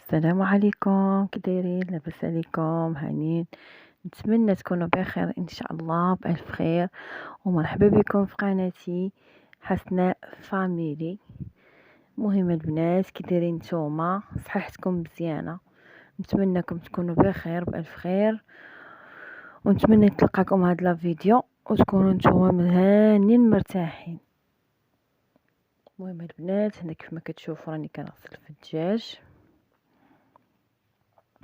السلام عليكم، كي دايرين؟ لاباس عليكم؟ هانيين؟ نتمنى تكونوا بخير ان شاء الله بالف خير، ومرحبا بكم في قناتي حسناء فاميلي. مهم البنات، كي دايرين نتوما؟ صحتكم مزيانه؟ نتمنىكم تكونوا بخير بالف خير، ونتمنى نتلقاكم هاد لا فيديو وتكونوا نتوما مهانين مرتاحين. المهم البنات، هنا كيف ما كتشوفوا راني كنغسل في الدجاج.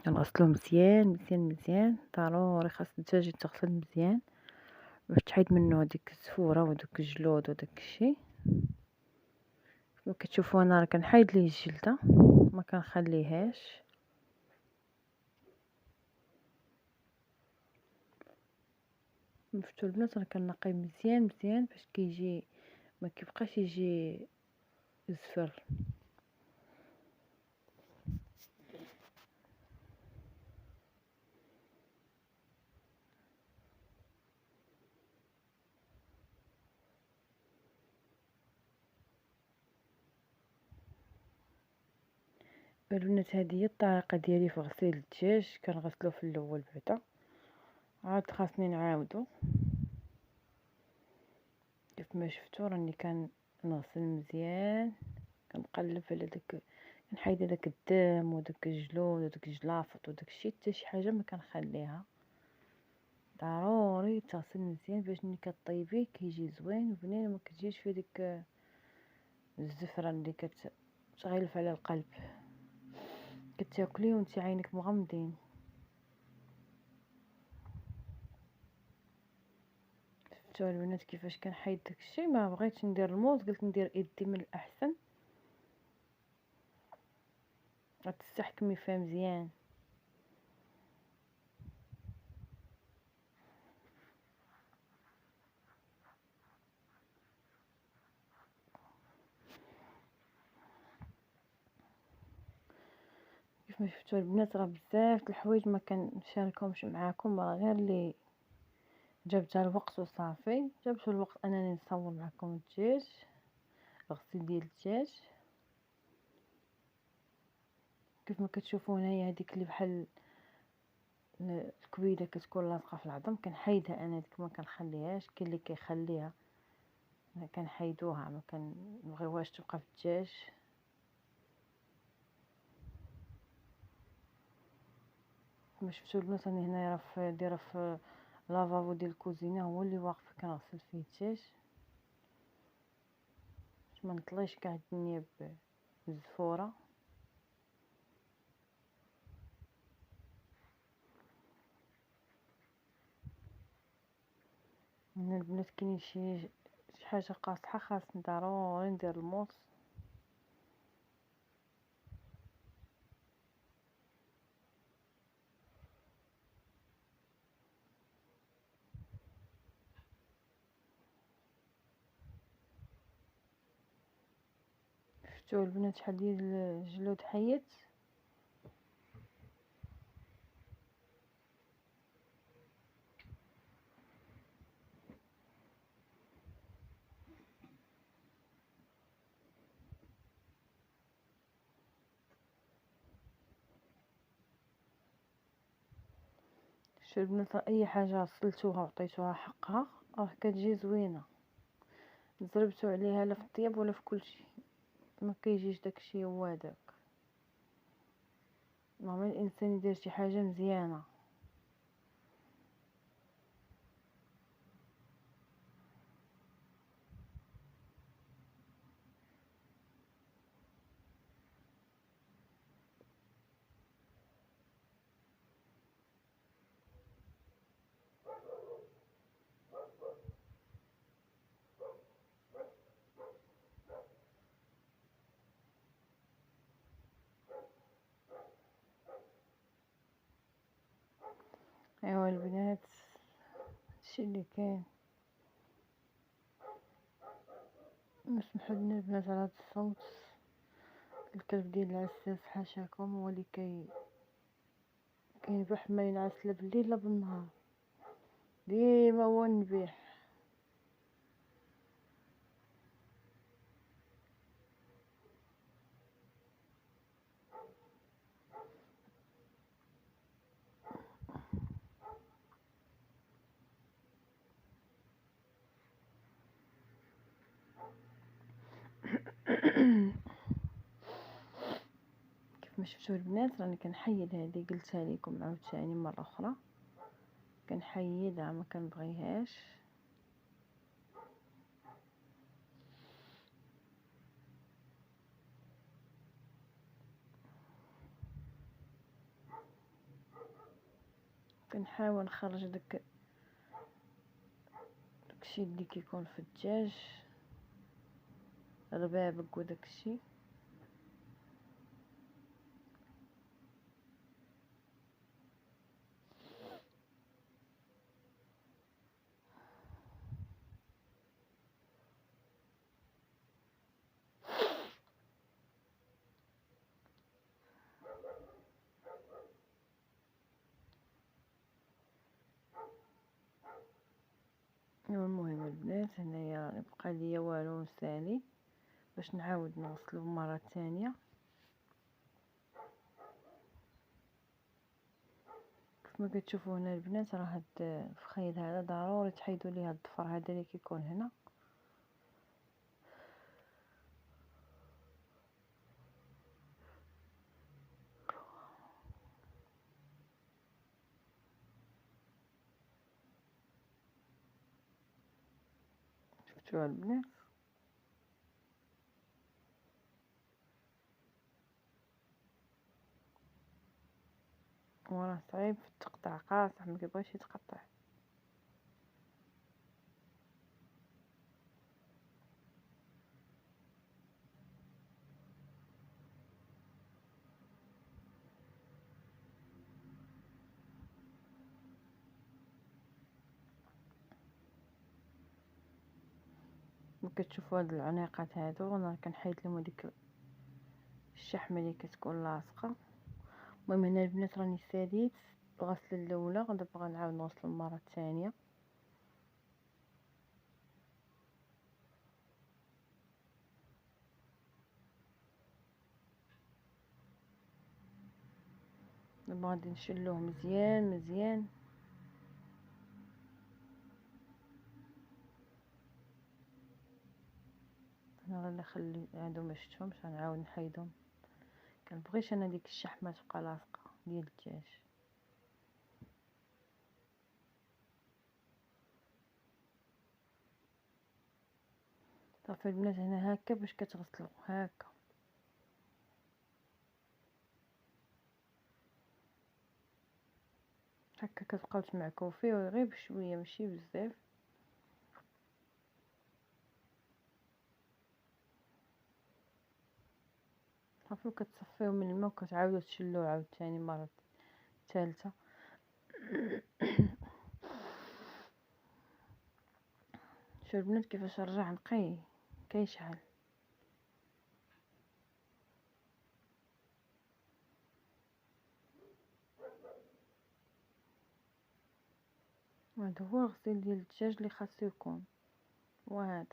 كنغسلوه مزيان مزيان مزيان، ضروري خاص الدجاج يتغسل مزيان باش تحيد منه هذيك الزفوره وداك الجلود وداك الشيء. كما كتشوفوا انا راه كنحيد ليه الجلده، ما كنخليهاش. شفتوا البنات، راه كنقيه مزيان مزيان باش كيجي ما كيبقاش يجي زفر. البنات، هذه هي الطريقه ديالي في غسيل الدجاج. كنغسلو في الاول بعدا، عاد خاصني نعاودو. كيف ما شفتوا راني كنغسل مزيان، كنقلب على داك، كنحيد هذاك الدم وداك الجلود وداك الجلافط وداك الشيء، حتى شي حاجه ما كنخليها. ضروري تغسل مزيان باش ملي كطيبيه كيجي زوين وبنين، وما كتجيش فيه ديك الزفره اللي كتغلف على القلب، كتاكليه وانت عينك مغمضين. شفتوا البنات كيفاش كنحيد داك الشيء؟ ما بغيتش ندير الموز، قلت ندير يدي من الاحسن، غتستحكمي فيها مزيان. كيف ما شفتوا البنات، راه بزاف د الحوايج ما كنشاركهمش معاكم، راه غير اللي جابتها الوقت وصافي. جابت الوقت انني نصور معكم الدجاج، الغسيل ديال الدجاج. كيف ما كتشوفوا هنايا هذيك اللي بحال الكبيده كتكون لاصقه في العظم، كنحيدها انا ديك، ما كنخليهاش. كاين اللي كيخليها، كنحيدوها، ما كنبغيوهاش تبقى في الدجاج. كما شفتوا البنات، راني هنايا راه دايره في لافابو ديال الكوزينه، هو اللي واقف كنغسل فيه الدجاج باش ما نطليش كاع الدنيا بالزفوره. هنا البنات كاينين شي حاجه قاصحه، خاصني ضروري ندير الموس. شفتوا البنات شحال ديال الجلود حيت؟ شفتوا البنات، اي حاجه غسلتوها وعطيتوها حقها راه كتجي زوينه. زربتو عليها لا في الطياب ولا في كلشي، ما كيجيش داكشي هو هذاك. المهم الانسان يدير شي حاجه مزيانه. ايوا البنات، هادشي اللي كاين. نسمحوا لنا البنات على هاد الصوت، الكلب ديال العساس حاشاكم هو اللي كينبح، ما ينعس لا بالليل لا بالنهار، ديما هو النبيح. كيف ما شفتوا البنات راني كنحيد هذه، قلتها لكم عاوتاني مره اخرى، كنحيدها ما كنبغيهاش. كنحاول نخرج داكشي اللي كيكون في الدجاج، الربابك وداكشي. المهم البنات هنايا بقى ليا والو نسالي باش نعاود نغسلو مره ثانيه. كيف ما كتشوفوا هنا البنات راه هاد الفخيل هذا ضروري تحيدوا ليه هاد الضفر هذا اللي كيكون هنا. شفتوا البنات وراه صعيب في التقطع، قاصح ما كيبغيش يتقطع. كتشوفوا هاد العناقات هادو انا كنحيد لهم هذيك الشحمه اللي كتكون لاصقه. المهم هنا البنات راني ساليت الغسله الاولى، دابا غنعاود نغسل المره الثانيه. دابا غادي نشلوه مزيان مزيان. انا راه نخلي هادو ما شفتهمش غنعاود نحيدهم، كنبغيش انا ديك الشحمه تبقى لاصقه ديال الدجاج. صافي البنات هنا هكا باش كتغسلوا هكا. هكا كتبقاو تمعكو فيه غير بشويه ماشي بزاف. صافي كتصفيو من الماء وكتعاودوا تشلوه عاوتاني مره ثالثه. شوفوا البنات كيفاش رجع نقي كيشعل. هذا هو الغسيل ديال الدجاج اللي خاصو يكون، وهذا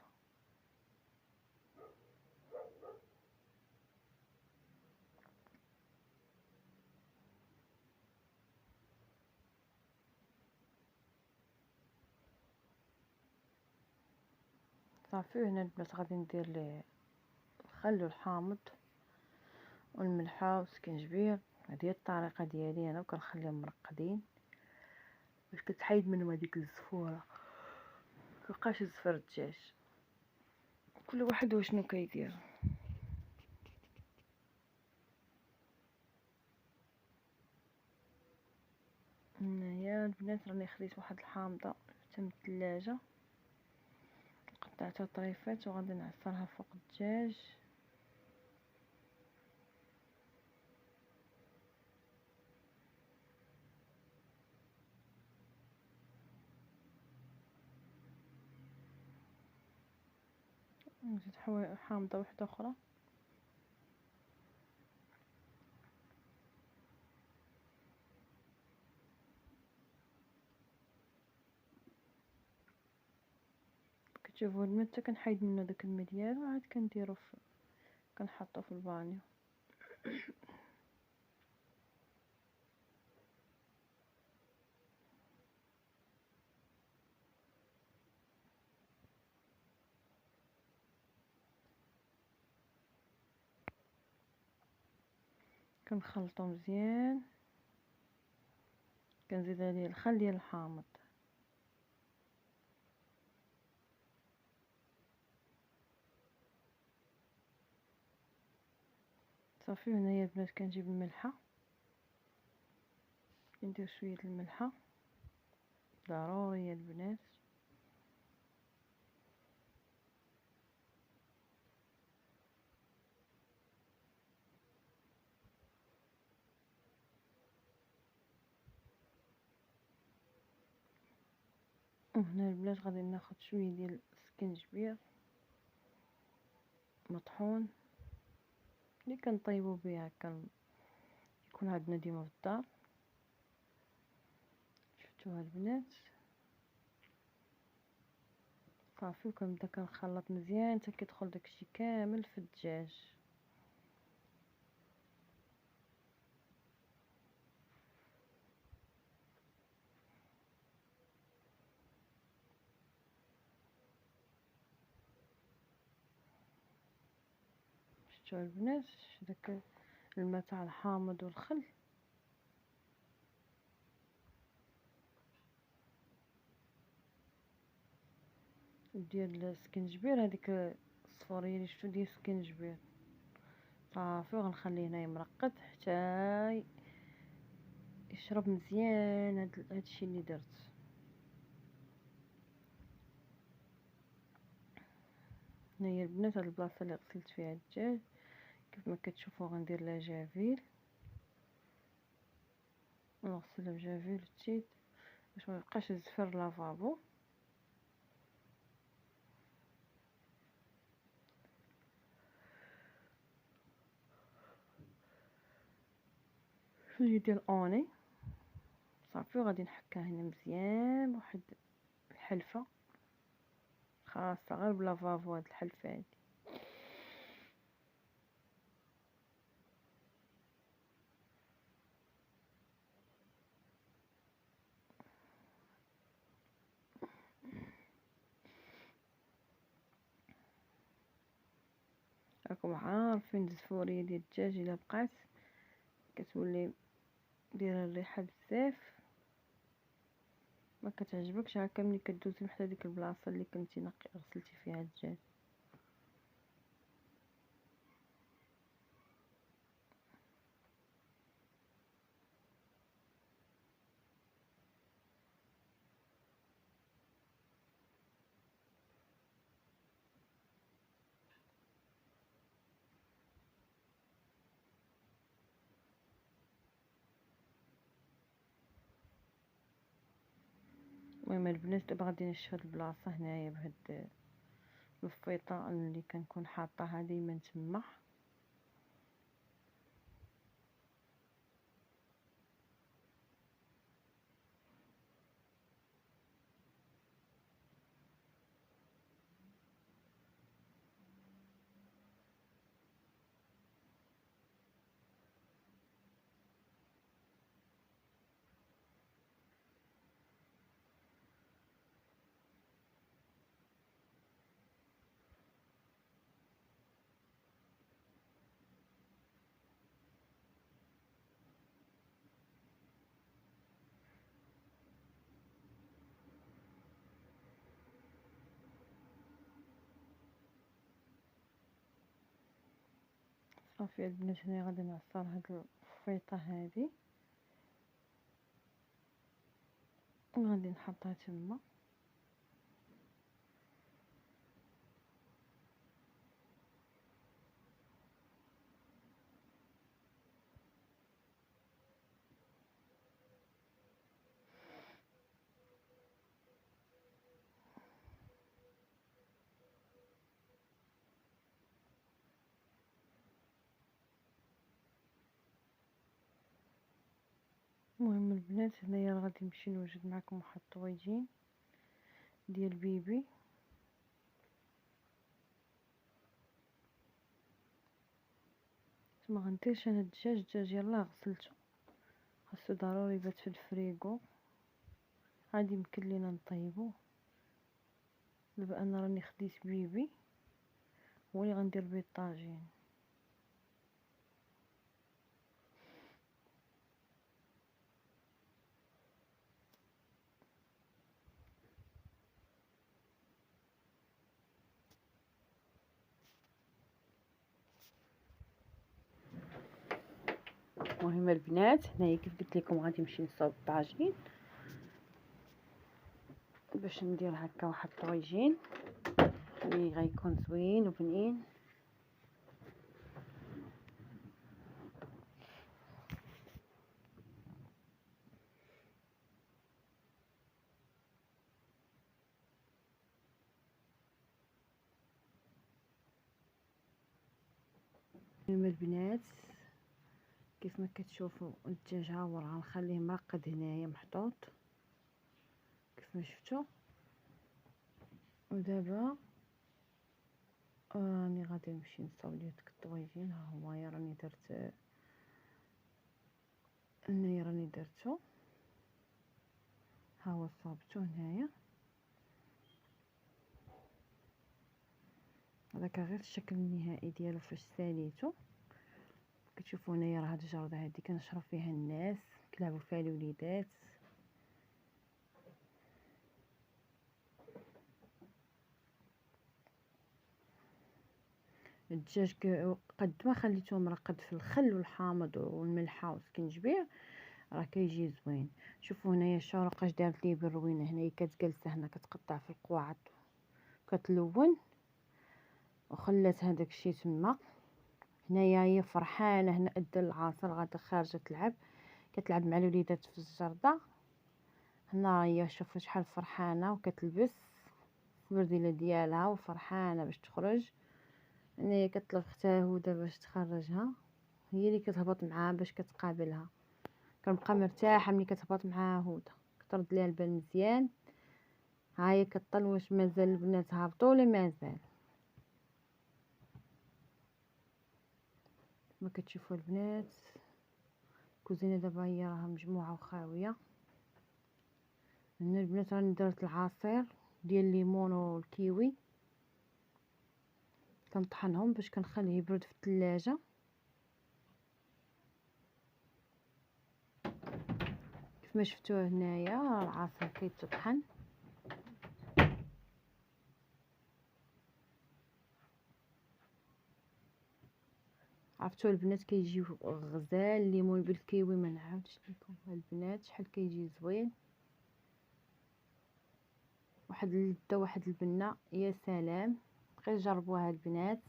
صافي. هنا البنات غادي ندير ليه الخل والحامض والملحه والسكنجبير. هذه هي الطريقه ديالي انا، وكنخليهم مرقدين باش كتحيد منهم هذيك الزفوره، مكيبقاش يزفر الدجاج. كل واحد وشنو كيدير. هنايا البنات راني خديت واحد الحامضه حتى من الثلاجه، قطعتها طريفات وغادي نعصرها فوق الدجاج. نزيد حامضه واحده اخرى. كتشوفوا البنات حتى كنحيد منه داك الماء ديالو، عاد كنديرو كنحطو في البانيو. كنخلطو مزيان، كنزيد عليه الخل ديال الحامض. صافي. هنايا البنات كنجيب الملحه، كندير شويه الملحه ضروريه البنات. وهنا البنات غادي ناخد شويه ديال السكنجبير مطحون اللي كنطيبو بها، يكون عندنا ديما في الدار. شفتوها البنات؟ صافي. وكنبدا كنخلط مزيان حتى كيدخل داكشي كامل في الدجاج. شفتوها البنات؟ داك الماء تاع الحامض والخل ديال السكنجبير، هذيك الصفوريه اللي شفتو ديال السكنجبير. صافي. وغنخليه هنايا مرقد حتى يشرب مزيان هادشي اللي درت. هنايا البنات هاد البلاصه اللي غسلت فيها الدجاج كيف ما كتشوفوا غندير لها جافيل، ونغسلها بجافيل التيت باش ما يبقاش الزفر لافابو. شويه ديال اوني. صافي. وغادي نحكها هنا مزيان بواحد الحلفه خاصه غير بلافابو. هاد الحلفه هادي راكم عارفين الزفوريه ديال الدجاج الا بقات كتولي دايره الريحه بزاف، ما كتعجبكش هكا ملي كدوزي حتى ديك البلاصه اللي كنتي غسلتي فيها الدجاج. المهم البنات دابا غادي نشف هاد البلاصه هنايا بهاد الفيطه اللي كنكون حاطاها ديما تما. صافي البنات. هنا غادي نعصر هاد الفيطه هادي وغادي نحطها تما. المهم البنات هنايا غادي نمشي نوجد معكم واحد الطويجين ديال بيبي. ما غنديرش انا الدجاج يلاه غسلته، خاصو ضروري يبات في الفريغو. غادي يمكن لينا نطيبوه. دابا انا راني خديت بيبي هو اللي غندير به الطاجين. المهم البنات هنايا كيف قلت لكم غادي نمشي نصاوب الطاجين باش ندير هكا واحد الطويجين اللي غيكون زوين وبنين. المهم البنات كيف ما كتشوفوا الدجاج ها هو غنخليه مرقد هنايا محطوط كيف ما شفتوا. ودابا راني غادي نمشي نصاوب ديك الطويجين. ها هو راني درت هنايا راني درتو، ها هو صاوبتو هنايا. هذاك غير الشكل النهائي ديالو فاش ساليتو. كتشوفوا هنايا راه هاد الجرده هادي كنشرب فيها الناس كيلعبوا فيها الوليدات. الدجاج قد ما خليته مرقد في الخل والحامض والملحه والسكنجبير راه كيجي زوين. شوفوا هنايا الشورقه اش دارت لي بالروينه هنايا كتجلس هنا كتقطع في القواعد كتلون وخلات هذاك الشيء تما. هنايا هي فرحانه هنا قد العصر غادا خارجه تلعب كتلعب مع الوليدات في الجرده. هنا هي شوفوا شحال فرحانه وكتلبس البرديله ديالها وفرحانه باش تخرج. هنايا كتطلب اختها هدى باش تخرجها، هي اللي كتهبط معاها باش كتقابلها. كنبقى مرتاحه ملي كتهبط معاها هدى كترد ليها البال مزيان. ها هي كطل واش مازال البنات هابطوا ولا مازال. ما كتشوفوا البنات الكوزينه دابا هي راها مجموعه وخاويه. هنا البنات راني درت العصير ديال الليمون والكيوي كنطحنهم باش كنخليه يبرد في الثلاجه. كيف ما شفتوه هنايا العصير كيتطحن. عرفتوا البنات كيجيو غزال الليمون بالكيوي ما نعاودش لكم البنات شحال كيجي زوين. واحد اللذه واحد البنه يا سلام. غير جربوها البنات.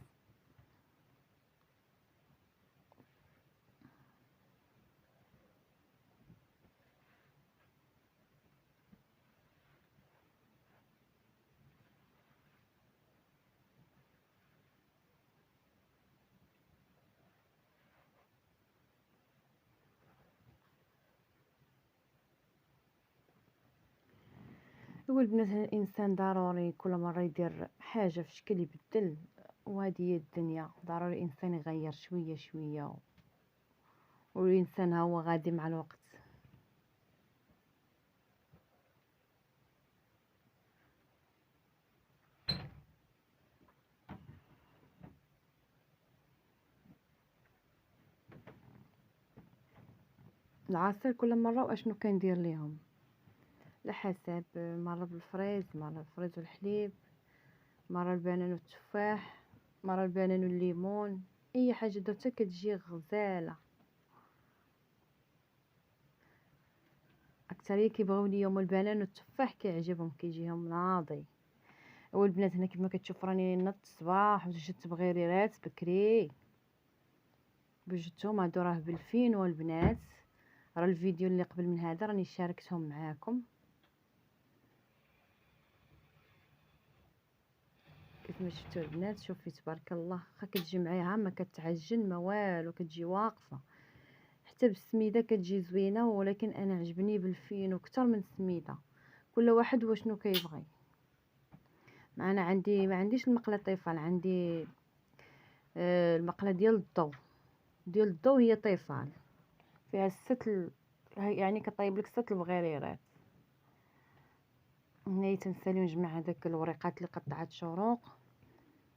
هو البنات الانسان ضروري كل مره يدير حاجه في شكل يبدل، وهذه هي الدنيا ضروري الانسان يغير شويه شويه والانسان هو غادي مع الوقت. العصير كل مره واشنو كندير ليهم على حسب، مره بالفريز مره الفريز والحليب، مره البنان والتفاح، مره البنان والليمون. اي حاجه درتها كتجي غزاله. اكثريه كيبغيو اليوم البنان والتفاح كيعجبهم كيجيهم ناضي. هو البنات هنا كما كتشوف راني نضت الصباح وجدت بغيريرات بكري وجدتهم هادو راه بالفينو البنات. راه الفيديو اللي قبل من هذا راني شاركتهم معاكم. كيف ما شفتوا البنات شوفي تبارك الله واخا كتجمعيها ما كتعجن ما والو كتجي واقفه. حتى بالسميده كتجي زوينه ولكن انا عجبني بالفينو اكثر من السميده. كل واحد واشنو كيبغي. انا عندي ما عنديش المقله طيفان عندي المقله ديال الضو هي طيفان فيها يعني كطيب لك 6 البغيريرات. هنايا تنسالي نجمع هذاك الوريقات اللي قطعت شروق.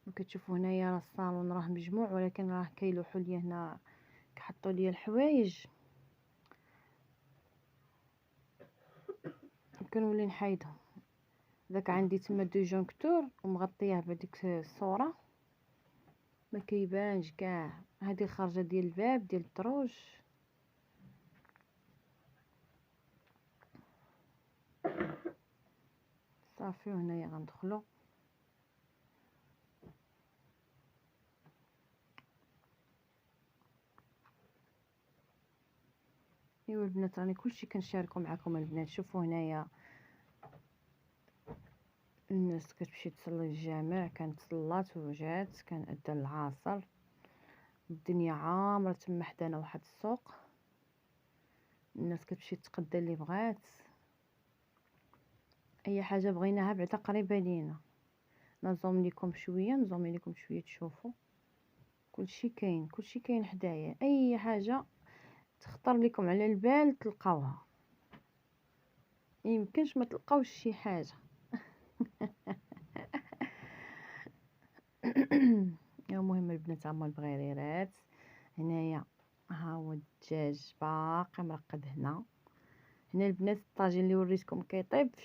وكتشوفوا هنايا راه الصالون راه مجموع ولكن راه كيلوحوا لي هنا كحطوا لي الحوايج كنولي نحيدهم. داك عندي تما ديجونكتور ومغطياه بهذيك الصوره ما كيبانش كاع. هذه خارجه ديال الباب ديال الدروج صافي. وهنايا غندخلو ايوا البنات، راني كلشي كنشاركو معكم البنات. شوفوا هنايا الناس كتمشي تصلي الجامع، كانت صلات وجات، كان أذن العصر، الدنيا عامرة تما حدانا واحد السوق، الناس كتمشي تقدا اللي بغات، اي حاجه بغيناها بعدا قريبه لينا. نزوم لكم شويه تشوفوا كلشي كاين، كلشي كاين حدايا، اي حاجه تخطر لكم على البال تلقاوها، يمكنش ما تلقاوش شي حاجه. المهم البنات هما البغيريرات. هنايا ها هو الدجاج باقي مرقد هنا البنات الطاجين اللي وريتكم كيطيب.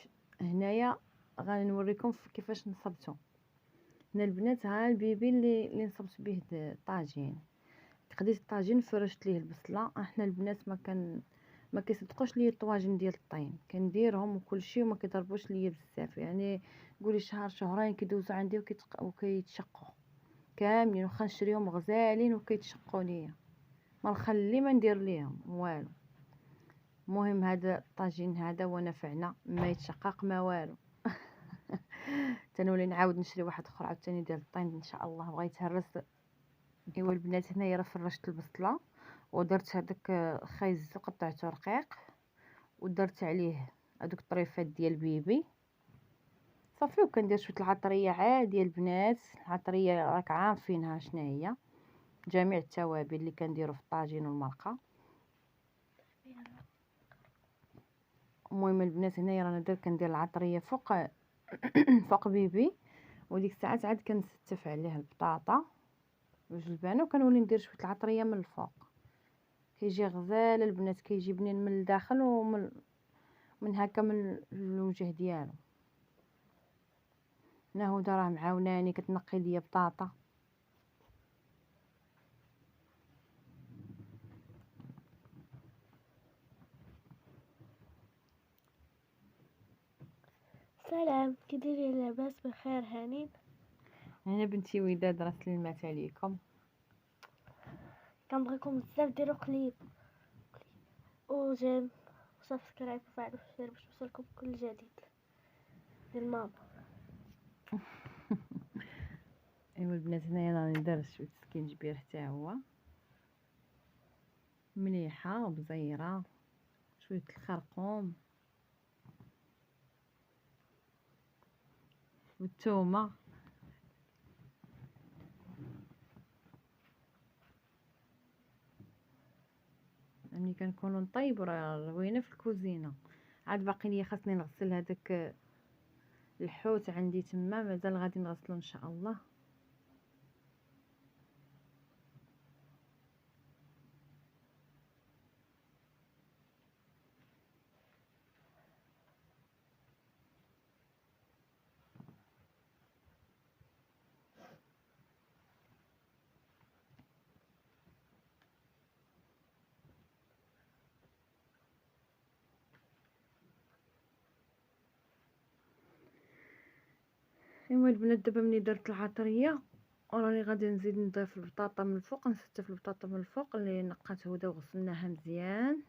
هنايا غنوريكم كيفاش نصبتو. هنا البنات ها البيبي اللي نصبت به الطاجين. خديت الطاجين فرشت ليه البصله. احنا البنات ما كيصدقوش ليا الطواجن ديال الطين، كنديرهم وكلشي وما كيضربوش ليا بزاف، يعني قولي شهر شهرين كيدوزو عندي وكيتشقوا كاملين، واخا نشريهم غزالين وكيتشقوا ليا، ما نخلي ما ندير ليهم والو. المهم هذا الطاجين هذا ونفعنا، ما يتشقق ما والو. تنولي نعاود نشري واحد اخر عاوتاني ديال الطين ان شاء الله، بغا يتهرس. ايوا البنات هنايا راه فرشت البصله ودرت هذاك خيز قطعته رقيق ودرت عليه هذوك الطريفات ديال بيبي صافي. وكندير شويه العطريه عاديه البنات، العطريه راك عارفينها شنو هي، جميع التوابل اللي كنديروا في الطاجين والمرقه. المهم البنات هنايا رانا كندير العطريه فوق فوق بيبي، وديك الساعات عاد كنستف عليه البطاطا والجلبانه، وكنولي ندير شويه العطريه من الفوق. كيجي غزال البنات، كيجي بنين من الداخل من هكا من الوجه ديالو. هنا هدى راه معاوناني كتنقي ليا بطاطا. سلام، كي دايرين؟ لاباس بخير هانين؟ هنا بنتي وداد راه سلمات عليكم. كنبغيكم بزاف ديروا قليب وجيم وسبسكرايب وفعلوا الشير باش يوصلكم كل جديد ديال ماما. ايوا البنات هنايا راني دايره شويه سكينجبير حتى هو مليحه وبزيره، شويه الخرقوم والثومه. ملي كنكونوا نطيبوا راه روينه في الكوزينه. عاد باقي ليا خاصني نغسل هذاك الحوت عندي تما، مازال غادي نغسلو ان شاء الله. ايوا البنات دابا ملي درت العطريه وراني غادي نزيد نضيف البطاطا من الفوق، نستف البطاطا من الفوق اللي نقات هدى وغسلناها مزيان،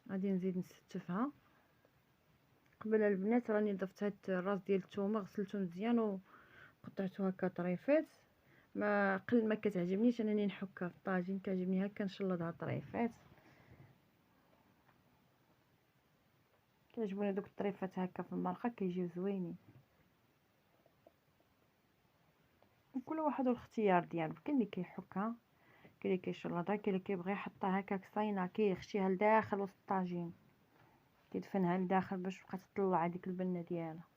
غادي نزيد نستفها. قبل البنات راني ضفت هاد الراس ديال الثومه، غسلته مزيان وقطعته هكا طريفات. ما قل ما كتعجبنيش انني نحكها في الطاجين، كتعجبني هكا نشلضها طريفات. كيعجبوني دوك الطريفات هكا في المرقه، كيجيو زوينين. كل واحد والاختيار ديالو، كاين اللي كيحكها، كاين اللي كيشلضها، كاين اللي كيبغي يحطها هكاك صاينه كيخشيها لداخل وسط الطاجين، كيدفنها لداخل باش تبقى تطلع هذيك البنه ديالها.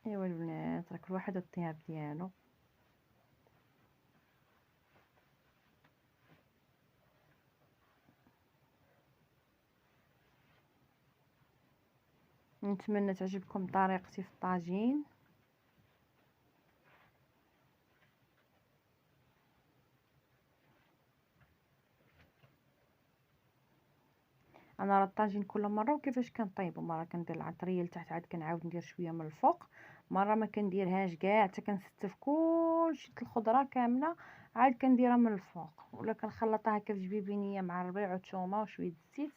ايوا البنات راه كل واحد الطياب ديالو. نتمنى تعجبكم طريقتي في الطاجين. انا راه الطاجين كل مره وكيفاش كنطيبو، مره كندير العطريه لتحت عاد كنعاود ندير شويه من الفوق، مره ما كنديرهاش كاع حتى كنستف كلشي الخضره كامله عاد كنديرها من الفوق، ولا كنخلطها هكا بجبيبينيه مع الربيع والثومه وشويه الزيت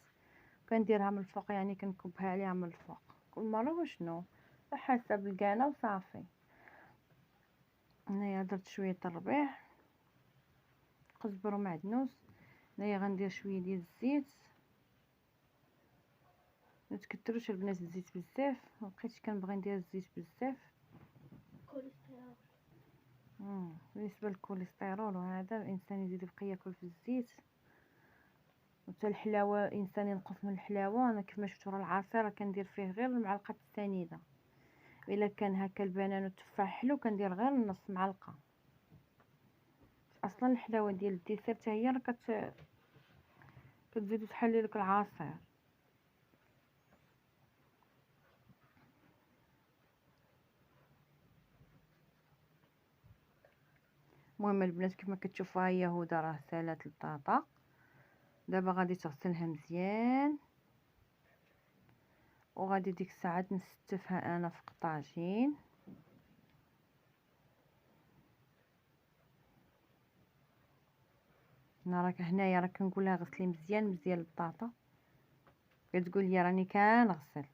كنديرها من الفوق، يعني كنكبها عليها من الفوق كل مره وشنو على حسب الكانه وصافي. هنايا درت شويه الربيع قزبر ومعدنوس، هنايا غندير شويه ديال الزيت، متكتروش البنات الزيت بزاف، مبقيتش كنبغي ندير الزيت بزاف. كوليسترول. بالنسبه للكوليسترول وهذا الانسان يزيد يبقى ياكل في الزيت، وحتى الحلاوه الانسان ينقص من الحلاوه. انا كيف ما شفتوا راه العصير كندير فيه غير المعلقه السنيده، الا كان هكا البنان والتفاح حلو كندير غير نص معلقه. اصلا الحلاوه ديال الديسير حتى هي راه كتزيد تحلي لك العصير. المهم البنات كيف ما كتشوفوا هي هدى راه سالات البطاطا، دابا غادي تغسلها مزيان وغادي ديك الساعات نستفها انا في قطاجين. انا راك هنايا راه كنقولها غسلي مزيان مزيان البطاطا، كتقول لي راني كنغسل،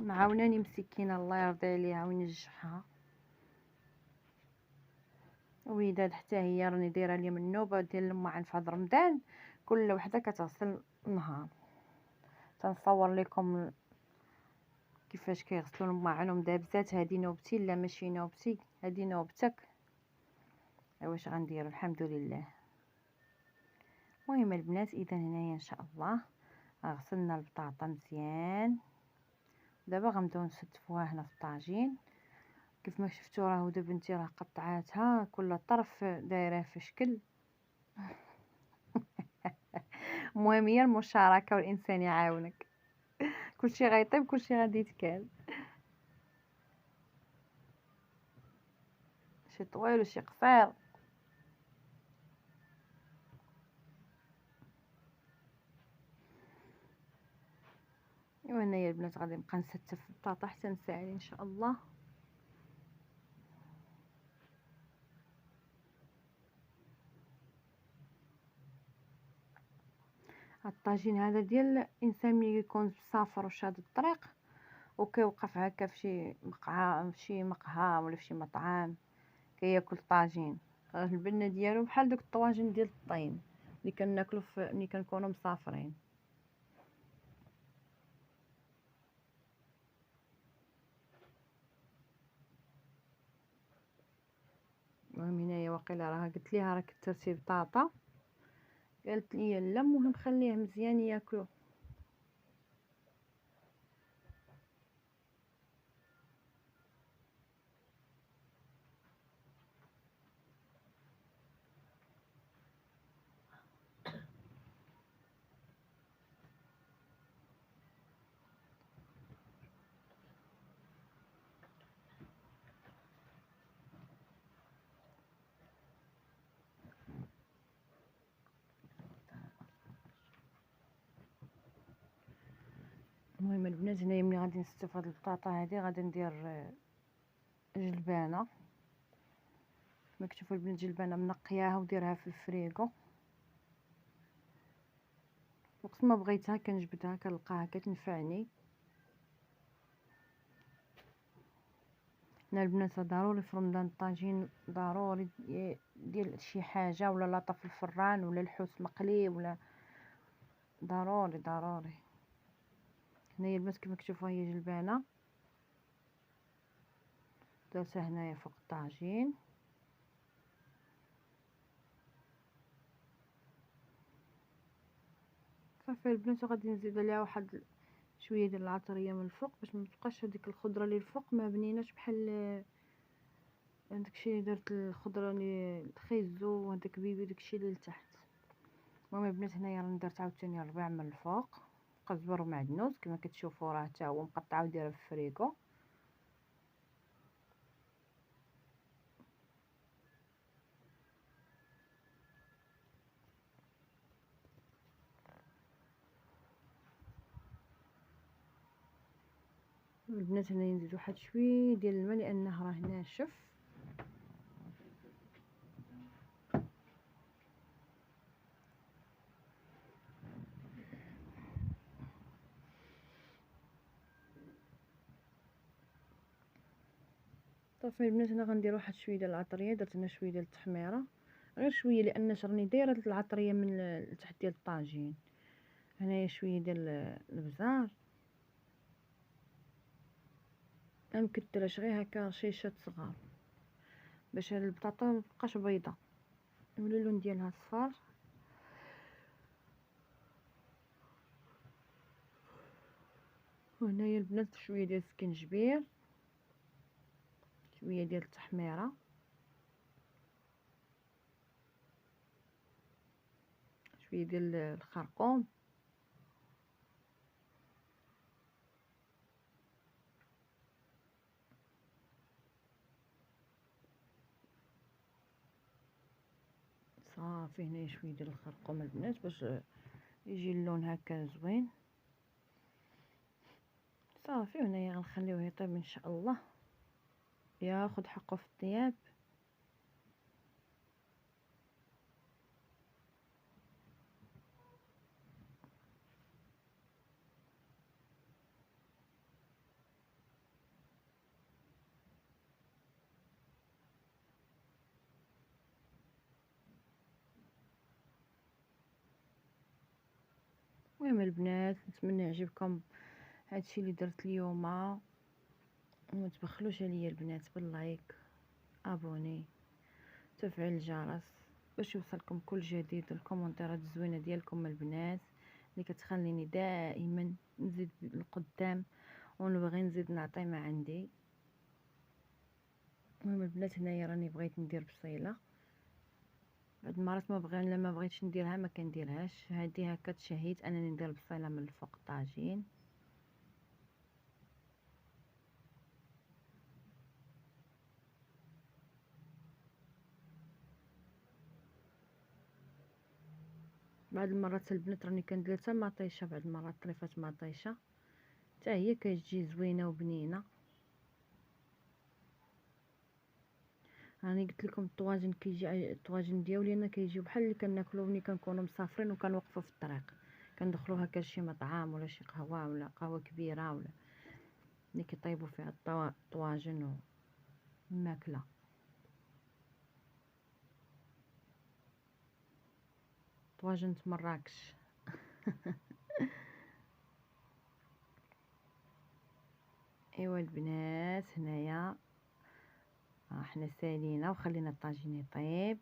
معاوناني مسكينه الله يرضي عليها وينجحها. وداد حتى هي راني دايره اليوم النوبه ديال الماعن في هذا رمضان، كل وحده كتغسل نهار. تنصور لكم كيفاش كيغسلوا الماعن دابزات. هذه نوبتي لا ماشي نوبتي، هذه نوبتك. واش غندير الحمد لله. المهم البنات اذا هنايا ان شاء الله غسلنا البطاطا مزيان، دابا غنبداو نستفوها هنا في الطاجين. كيف ما شفتوا راه هدى بنتي راه قطعاتها كل طرف دايره في شكل. المهم هي المشاركه والانسان يعاونك، كلشي غيطيب كلشي غادي يتكال، شي طويل وشي قصير. وهنايا البنات غادي نبقى نستف البطاطا حتى نسالي ان شاء الله. الطاجين هذا ديال الانسان ملي يكون مسافر وشاد الطريق وكيوقف هكا في شي مقعى في شي مقهى ولا في شي مطعم كياكل طاجين، البنه ديالو بحال دوك الطواجن ديال الطين اللي كناكلو ملي كنكونوا مسافرين. المهم هنايا واقيلا راه قلت ليها راه كثرتي بطاطا، قالت لي لا المهم خليه مزيان ياكلوه. المهم البنات هنايا ملي غادي نستف هاد البطاطا هادي غادي ندير جلبانه. كما كتشوفوا البنات جلبانه منقياها وديرها في الفريغو، وقت ما بغيتها كنجبدها كنلقاها كتنفعني. هنا البنات ضروري في رمضان الطاجين ضروري ديال شي حاجه، ولا لاطه في الفران ولا الحوت مقلي ولا ضروري ضروري. هنايا البنات كما كتشوفوا هي جلبانه درتها هنايا فوق الطاجين. صافي البنات غادي نزيد عليها واحد شويه ديال العطريه من الفوق باش ما تبقاش هذيك الخضره اللي الفوق ما بنيناش بحال داكشي اللي درت الخضره اللي الخيزو وهداك بيبي داكشي اللي لتحت. المهم البنات هنايا راني درت عاوتاني الربيع من الفوق، قزبر ومعدنوس كما كتشوفوا راه حتى هو مقطع ودايره في الفريغو. البنات هنا نزيد واحد شويه ديال الماء لانه راه ناشف. صافي البنات هنا غندير واحد شويه ديال العطريه، درت هنا شويه ديال التحميره غير شويه لان راني دايره العطريه من التحت ديال الطاجين. هنايا شويه ديال البزار مكترش غير هكا رشيشات صغار باش هاد البطاطا متبقاش بيضه يولي اللون ديالها صفار. وهنايا البنات شويه ديال السكنجبير، شويه ديال التحميره، شويه ديال الخرقوم، صافي هنايا شويه ديال الخرقوم البنات باش يجي اللون هكا زوين. صافي هنايا غنخليوه يطيب ان شاء الله، ياخد حقه في الطياب. المهم البنات نتمنى يعجبكم هادشي اللي درت اليوم، وما تبخلوش عليا البنات باللايك، ابوني، تفعيل الجرس باش يوصلكم كل جديد، الكومنتات الزوينه ديالكم البنات اللي كتخليني دائما نزيد لقدام ونبغي نزيد نعطي ما عندي. المهم البنات هنايا راني بغيت ندير بصيله، بعض المرات ما بغيتش نديرها ما كنديرهاش، هذه هكا تشهيت انني ندير بصيله من الفوق الطاجين. بعض المرات البنات راني كندير حتى مطيشه، بعض المرات طريفات مطيشه حتى هي كتجي زوينه وبنينه. راني قلت لكم الطواجن كيجي الطواجن ديالي انا كيجيو بحال اللي كناكلو ملي كنكونوا مسافرين وكنوقفوا في الطريق، كندخلوا هكا لشي مطعم ولا شي قهوه ولا قهوه كبيره ولا اللي كيطيبوا فيها الطواجن والماكله. طواجن مراكش. ايوا البنات هنايا حنا سالينا وخلينا الطاجين يطيب.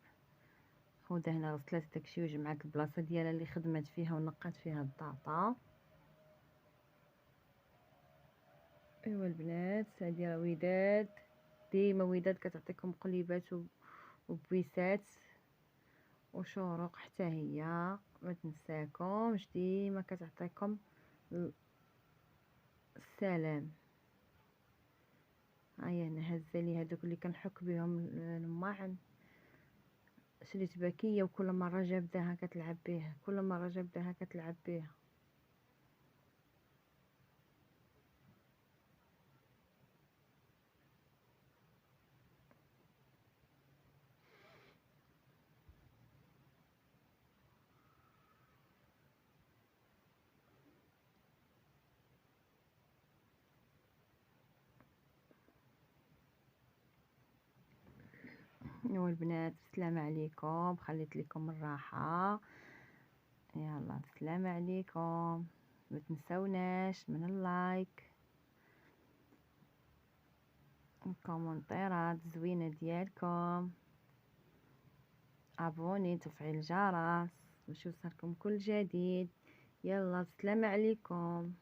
خوده هنا غسلات داكشي وجمعات البلاصه ديالها اللي خدمت فيها ونقات فيها البطاطا. ايوا البنات هادي راه وداد، ديما وداد كتعطيكم قليبات وبويسات وشروق، حتى هي ما تنساكمش، ديما كتعطيكم السلام. هيا انا هزه لي هذوك اللي كنحك بهم الماعن، شريت باكيه وكل مره جابداها كتلعب بيها، كل مره جابداها كتلعب بيها. ايوا البنات السلام عليكم، خليت لكم الراحه، يلا السلام عليكم، ما تنسوناش من اللايك الكومنتيرات الزوينه ديالكم، ابوني، تفعيل الجرس باش يوصلكم كل جديد. يلا السلام عليكم.